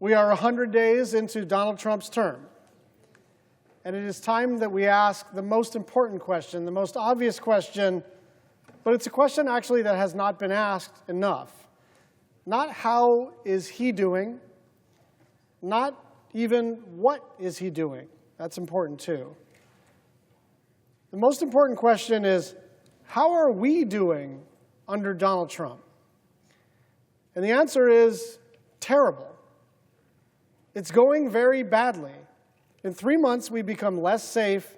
We are 100 days into Donald Trump's term. And it is time that we ask the most important question, the most obvious question, but it's a question actually that has not been asked enough. Not how is he doing, not even what is he doing. That's important too. The most important question is, how are we doing under Donald Trump? And the answer is terrible. It's going very badly. In 3 months, we become less safe,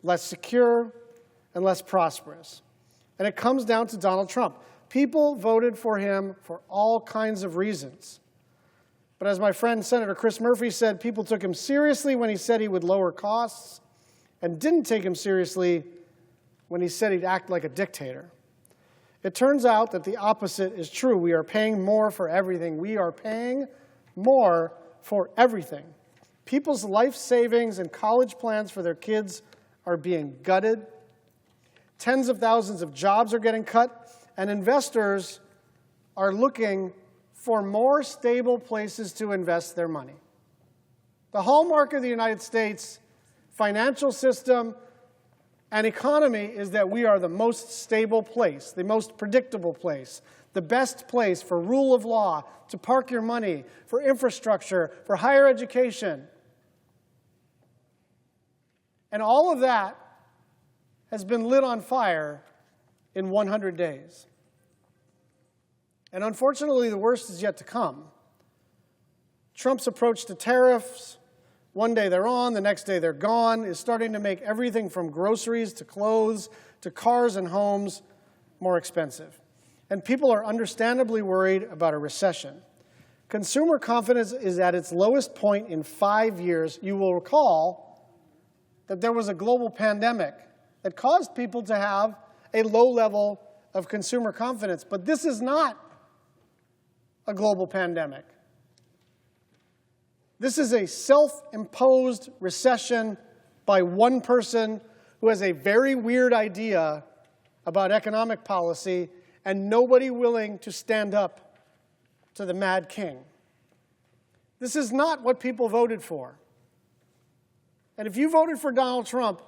less secure, and less prosperous. And it comes down to Donald Trump. People voted for him for all kinds of reasons. But as my friend Senator Chris Murphy said, people took him seriously when he said he would lower costs and didn't take him seriously when he said he'd act like a dictator. It turns out that the opposite is true. We are paying more for everything. We are paying more for everything. People's life savings and college plans for their kids are being gutted. Tens of thousands of jobs are getting cut, and investors are looking for more stable places to invest their money. The hallmark of the United States financial system and economy is that we are the most stable place, the most predictable place, the best place for rule of law, to park your money, for infrastructure, for higher education. And all of that has been lit on fire in 100 days. And unfortunately, the worst is yet to come. Trump's approach to tariffs, one day they're on, the next day they're gone, is starting to make everything from groceries to clothes to cars and homes more expensive. And people are understandably worried about a recession. Consumer confidence is at its lowest point in 5 years. You will recall that there was a global pandemic that caused people to have a low level of consumer confidence. But this is not a global pandemic. This is a self-imposed recession by one person who has a very weird idea about economic policy and nobody willing to stand up to the Mad King. This is not what people voted for. And if you voted for Donald Trump,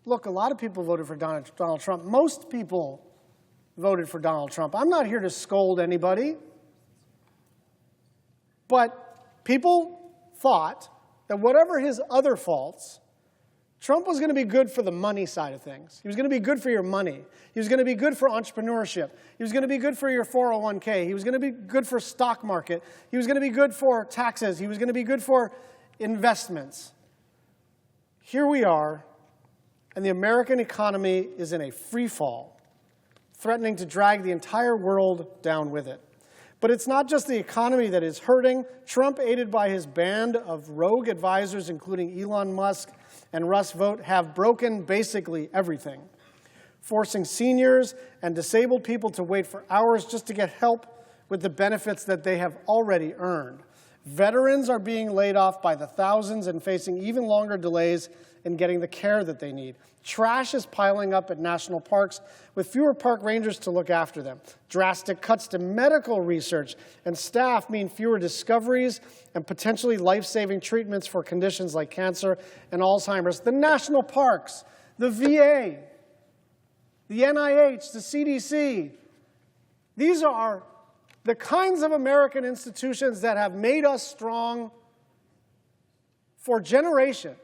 look, a lot of people voted for Donald Trump. Most people voted for Donald Trump. I'm not here to scold anybody. But people thought that whatever his other faults, Trump was going to be good for the money side of things. He was going to be good for your money. He was going to be good for entrepreneurship. He was going to be good for your 401k. He was going to be good for stock market. He was going to be good for taxes. He was going to be good for investments. Here we are, and the American economy is in a free fall, threatening to drag the entire world down with it. But it's not just the economy that is hurting. Trump, aided by his band of rogue advisors, including Elon Musk and Russ Vought, have broken basically everything, forcing seniors and disabled people to wait for hours just to get help with the benefits that they have already earned. Veterans are being laid off by the thousands and facing even longer delays in getting the care that they need. Trash is piling up at national parks with fewer park rangers to look after them. Drastic cuts to medical research and staff mean fewer discoveries and potentially life-saving treatments for conditions like cancer and Alzheimer's. The national parks, the VA, the NIH, the CDC, these are the kinds of American institutions that have made us strong for generations.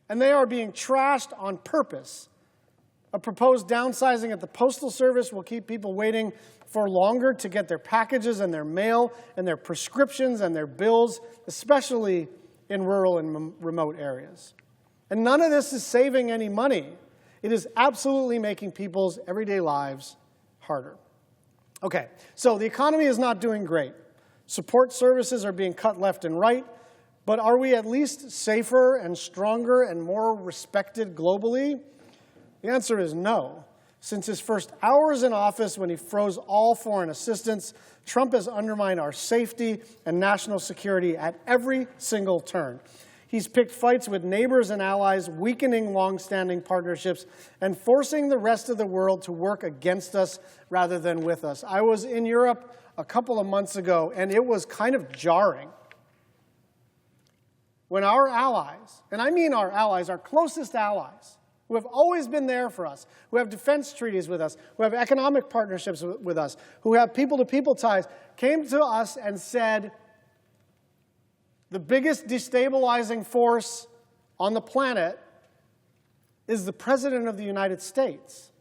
And they are being trashed on purpose. A proposed downsizing at the Postal Service will keep people waiting for longer to get their packages and their mail and their prescriptions and their bills, especially in rural and remote areas. And none of this is saving any money. It is absolutely making people's everyday lives harder. Okay, so the economy is not doing great. Support services are being cut left and right. But are we at least safer and stronger and more respected globally? The answer is no. Since his first hours in office, when he froze all foreign assistance, Trump has undermined our safety and national security at every single turn. He's picked fights with neighbors and allies, weakening long-standing partnerships, and forcing the rest of the world to work against us rather than with us. I was in Europe a couple of months ago, and it was kind of jarring. When our allies, and I mean our allies, our closest allies, who have always been there for us, who have defense treaties with us, who have economic partnerships with us, who have people-to-people ties, came to us and said, the biggest destabilizing force on the planet is the President of the United States.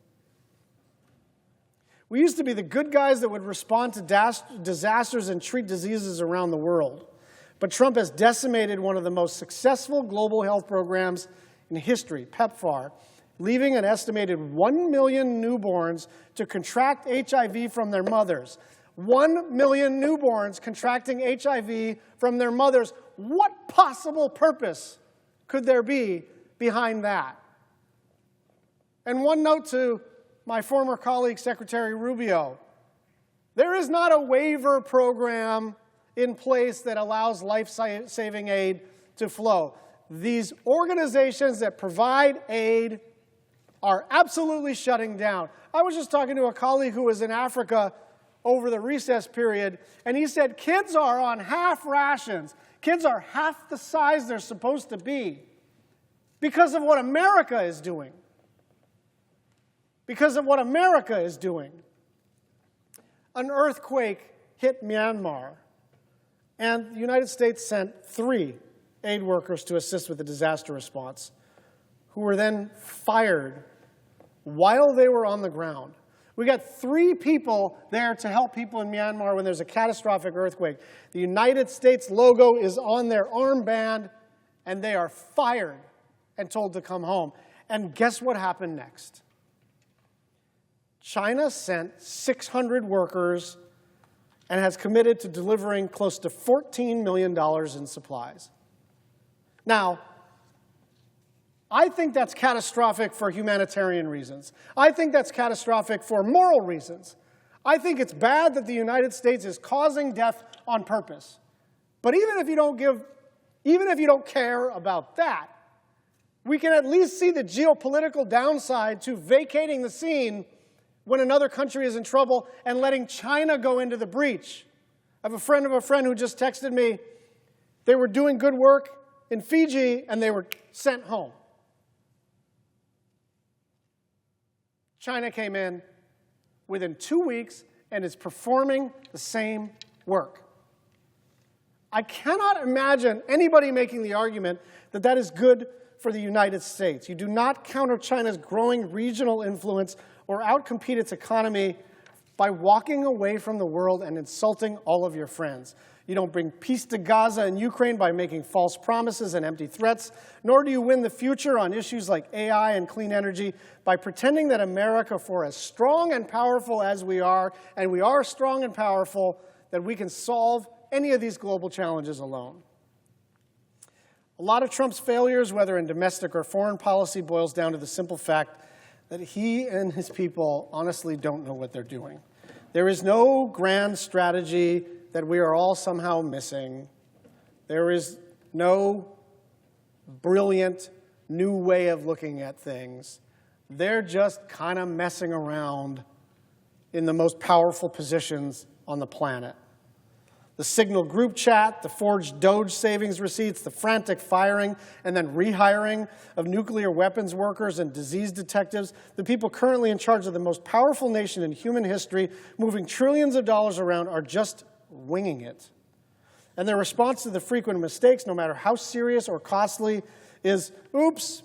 We used to be the good guys that would respond to disasters and treat diseases around the world. But Trump has decimated one of the most successful global health programs in history, PEPFAR, leaving an estimated 1 million newborns to contract HIV from their mothers. 1 million newborns contracting HIV from their mothers. What possible purpose could there be behind that? And one note to my former colleague, Secretary Rubio. There is not a waiver program in place that allows life-saving aid to flow. These organizations that provide aid are absolutely shutting down. I was just talking to a colleague who was in Africa over the recess period, and he said kids are on half rations. Kids are half the size they're supposed to be because of what America is doing. Because of what America is doing. An earthquake hit Myanmar, and the United States sent 3 aid workers to assist with the disaster response, who were then fired while they were on the ground. We got 3 people there to help people in Myanmar when there's a catastrophic earthquake. The United States logo is on their armband, and they are fired and told to come home. And guess what happened next? China sent 600 workers and has committed to delivering close to $14 million in supplies. Now, I think that's catastrophic for humanitarian reasons. I think that's catastrophic for moral reasons. I think it's bad that the United States is causing death on purpose. But even if you don't care about that, we can at least see the geopolitical downside to vacating the scene when another country is in trouble and letting China go into the breach. I have a friend of a friend who just texted me. They were doing good work in Fiji, and they were sent home. China came in within 2 weeks and is performing the same work. I cannot imagine anybody making the argument that that is good for the United States. You do not counter China's growing regional influence or outcompete its economy by walking away from the world and insulting all of your friends. You don't bring peace to Gaza and Ukraine by making false promises and empty threats, nor do you win the future on issues like AI and clean energy by pretending that America, for as strong and powerful as we are, and we are strong and powerful, that we can solve any of these global challenges alone. A lot of Trump's failures, whether in domestic or foreign policy, boils down to the simple fact that he and his people honestly don't know what they're doing. There is no grand strategy that we are all somehow missing. There is no brilliant new way of looking at things. They're just kind of messing around in the most powerful positions on the planet. The Signal group chat, the forged Doge savings receipts, the frantic firing and then rehiring of nuclear weapons workers and disease detectives, the people currently in charge of the most powerful nation in human history, moving trillions of dollars around, are just winging it. And their response to the frequent mistakes, no matter how serious or costly, is, oops,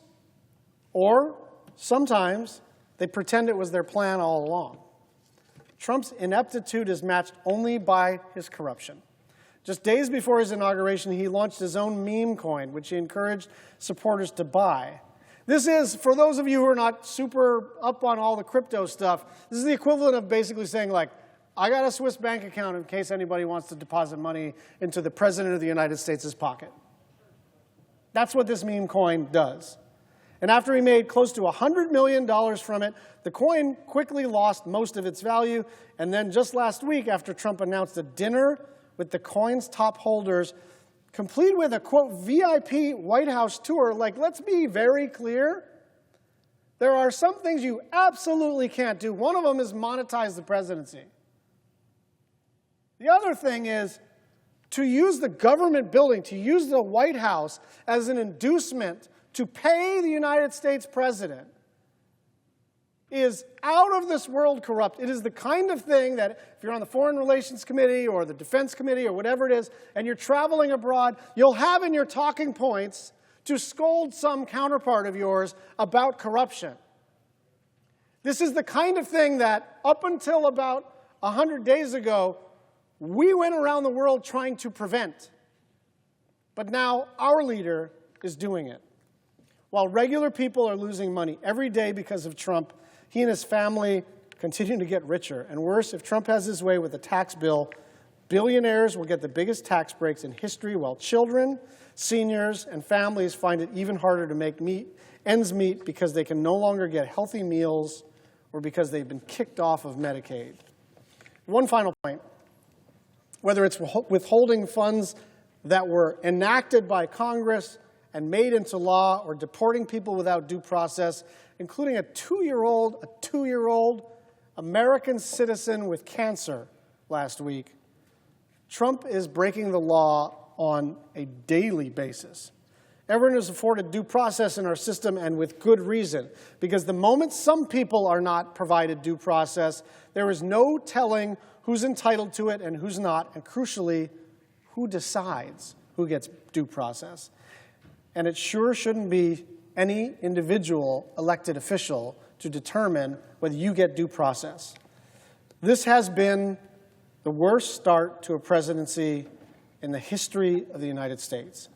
or sometimes they pretend it was their plan all along. Trump's ineptitude is matched only by his corruption. Just days before his inauguration, he launched his own meme coin, which he encouraged supporters to buy. This is, for those of you who are not super up on all the crypto stuff, this is the equivalent of basically saying, like, I got a Swiss bank account in case anybody wants to deposit money into the President of the United States' pocket. That's what this meme coin does. And after he made close to $100 million from it, the coin quickly lost most of its value. And then just last week, after Trump announced a dinner with the coin's top holders, complete with a, quote, VIP White House tour, like, let's be very clear. There are some things you absolutely can't do. One of them is monetize the presidency. The other thing is to use the government building, to use the White House as an inducement to pay the United States president is out of this world corrupt. It is the kind of thing that if you're on the Foreign Relations Committee or the Defense Committee or whatever it is, and you're traveling abroad, you'll have in your talking points to scold some counterpart of yours about corruption. This is the kind of thing that up until about 100 days ago, we went around the world trying to prevent. But now our leader is doing it. While regular people are losing money every day because of Trump, he and his family continue to get richer. And worse, if Trump has his way with the tax bill, billionaires will get the biggest tax breaks in history, while children, seniors, and families find it even harder to make ends meet because they can no longer get healthy meals or because they've been kicked off of Medicaid. One final point. Whether it's withholding funds that were enacted by Congress and made into law, or deporting people without due process, including a two-year-old American citizen with cancer last week, Trump is breaking the law on a daily basis. Everyone is afforded due process in our system, and with good reason, because the moment some people are not provided due process, there is no telling who's entitled to it and who's not, and crucially, who decides who gets due process. And it sure shouldn't be any individual elected official to determine whether you get due process. This has been the worst start to a presidency in the history of the United States.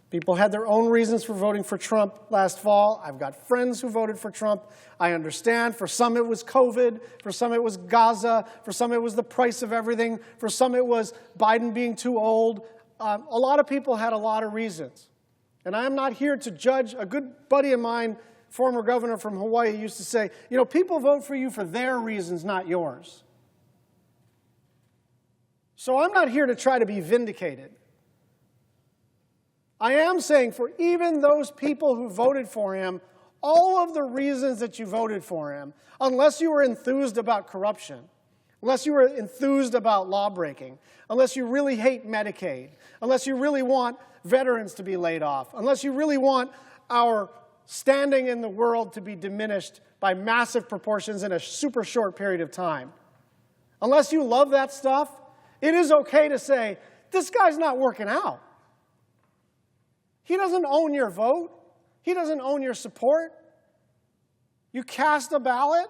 People had their own reasons for voting for Trump last fall. I've got friends who voted for Trump. I understand. For some it was COVID. For some it was Gaza. For some it was the price of everything. For some it was Biden being too old. A lot of people had a lot of reasons. And I'm not here to judge. A good buddy of mine, former governor from Hawaii, used to say, you know, people vote for you for their reasons, not yours. So I'm not here to try to be vindicated. I am saying for even those people who voted for him, all of the reasons that you voted for him, unless you were enthused about corruption, unless you were enthused about law-breaking, unless you really hate Medicaid, unless you really want veterans to be laid off, unless you really want our standing in the world to be diminished by massive proportions in a super short period of time, unless you love that stuff, it is okay to say, this guy's not working out. He doesn't own your vote. He doesn't own your support. You cast a ballot.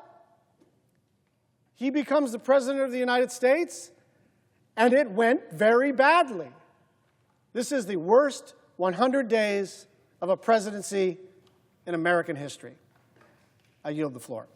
He becomes the President of the United States, and it went very badly. This is the worst 100 days of a presidency in American history. I yield the floor.